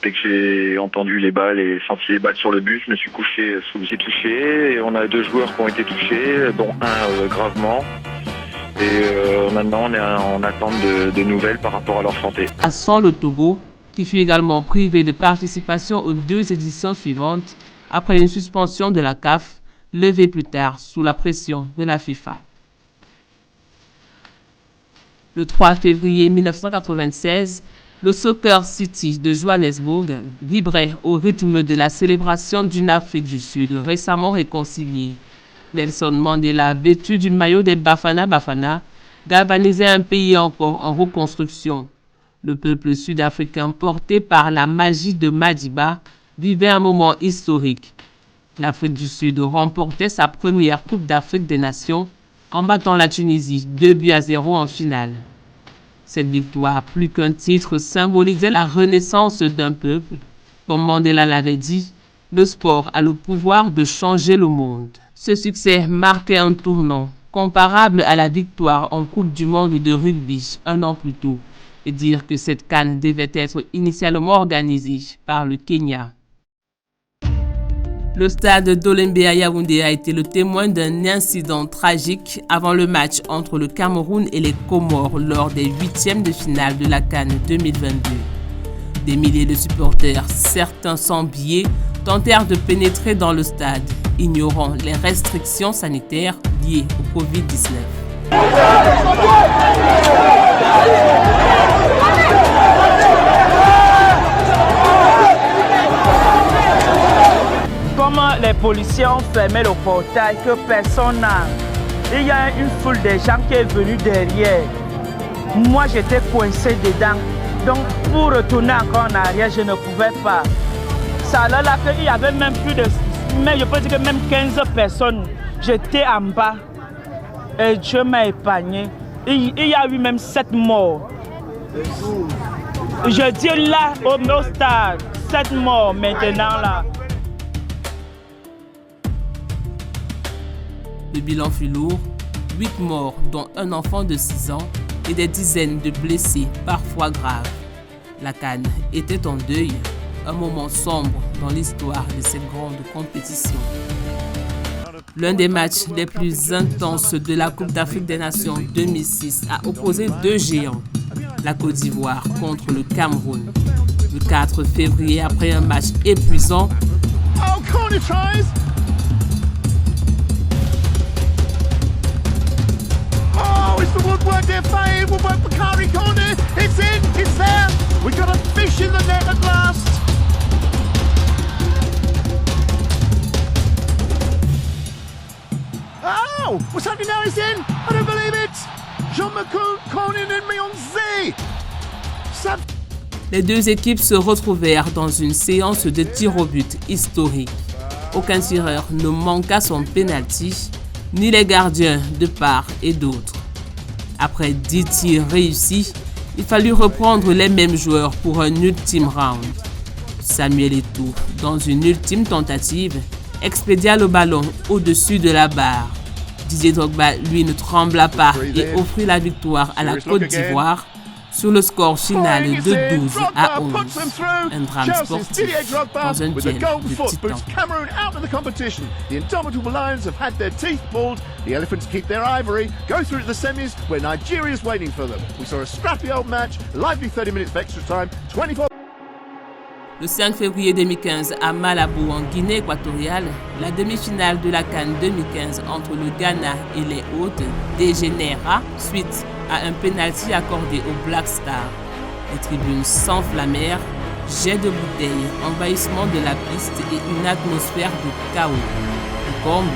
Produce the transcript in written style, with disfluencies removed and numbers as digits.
Dès que j'ai entendu les balles et senti les balles sur le but, je me suis couché sous le touché. Et on a 2 joueurs qui ont été touchés, dont un gravement. Et maintenant, on est en attente de nouvelles par rapport à leur santé. Passons le Togo, qui fut également privé de participation aux 2 éditions suivantes après une suspension de la CAF, levée plus tard sous la pression de la FIFA. Le 3 février 1996, le Soccer City de Johannesburg vibrait au rythme de la célébration d'une Afrique du Sud récemment réconciliée. Nelson Mandela, vêtu du maillot des Bafana Bafana, galvanisait un pays encore en reconstruction. Le peuple sud-africain, porté par la magie de Madiba, vivait un moment historique. L'Afrique du Sud remportait sa première Coupe d'Afrique des Nations en battant la Tunisie 2-0 en finale. Cette victoire, plus qu'un titre, symbolisait la renaissance d'un peuple. Comme Mandela l'avait dit, le sport a le pouvoir de changer le monde. Ce succès marquait un tournant, comparable à la victoire en Coupe du monde de rugby un an plus tôt, et dire que cette CAN devait être initialement organisée par le Kenya. Le stade d'Olembe à Yaoundé a été le témoin d'un incident tragique avant le match entre le Cameroun et les Comores lors des 8e de finale de la CAN 2022. Des milliers de supporters, certains sans billets, tentèrent de pénétrer dans le stade, ignorant les restrictions sanitaires liées au Covid-19. Comme les policiers ont fermé le portail, que personne n'a. Il y a une foule de gens qui est venue derrière. Moi, j'étais coincé dedans. Donc, pour retourner encore en arrière, je ne pouvais pas. Ça là, il y avait même plus de... Mais je peux dire que même 15 personnes. J'étais en bas. Et Dieu m'a épargné. Il y a eu même 7 morts. Je dis là, au stade, 7 morts maintenant là. Le bilan fut lourd, 8 morts, dont un enfant de 6 ans, et des dizaines de blessés, parfois graves. La CAN était en deuil, un moment sombre dans l'histoire de cette grande compétition. L'un des matchs les plus intenses de la Coupe d'Afrique des Nations 2006 a opposé 2 géants, la Côte d'Ivoire contre le Cameroun. Le 4 février, après un match épuisant, It's the Woodward FA, Woodward Bakari corner, it's in, it's there, we got a fish in the net at last. Oh, what's happening now, it's in, I don't believe it, Jean-Marc Cornin and Mionzi. Les 2 équipes se retrouvèrent dans une séance de tirs au but historique. Aucun tireur ne manqua son penalty, ni les gardiens de part et d'autre. Après 10 tirs réussis, il fallut reprendre les mêmes joueurs pour un ultime round. Samuel Eto'o, dans une ultime tentative, expédia le ballon au-dessus de la barre. Didier Drogba, lui, ne trembla pas et offrit la victoire à la Côte d'Ivoire sur le score final de 12-11. Un drame sportif dans un duel de titans. The indomitable Lions have had their teeth pulled. The Elephants keep their ivory, go through to the semis where Nigeria is waiting for them. We saw a scrappy old match, lively 30 minutes of extra time, 24. Le 5 février 2015, à Malabo, en Guinée équatoriale, la demi-finale de la CAN 2015 entre le Ghana et les Hôtes dégénéra suite à un penalty accordé aux Black Stars. Les tribunes s'enflammèrent, jets de bouteilles, envahissement de la piste et une atmosphère de chaos. Au comble,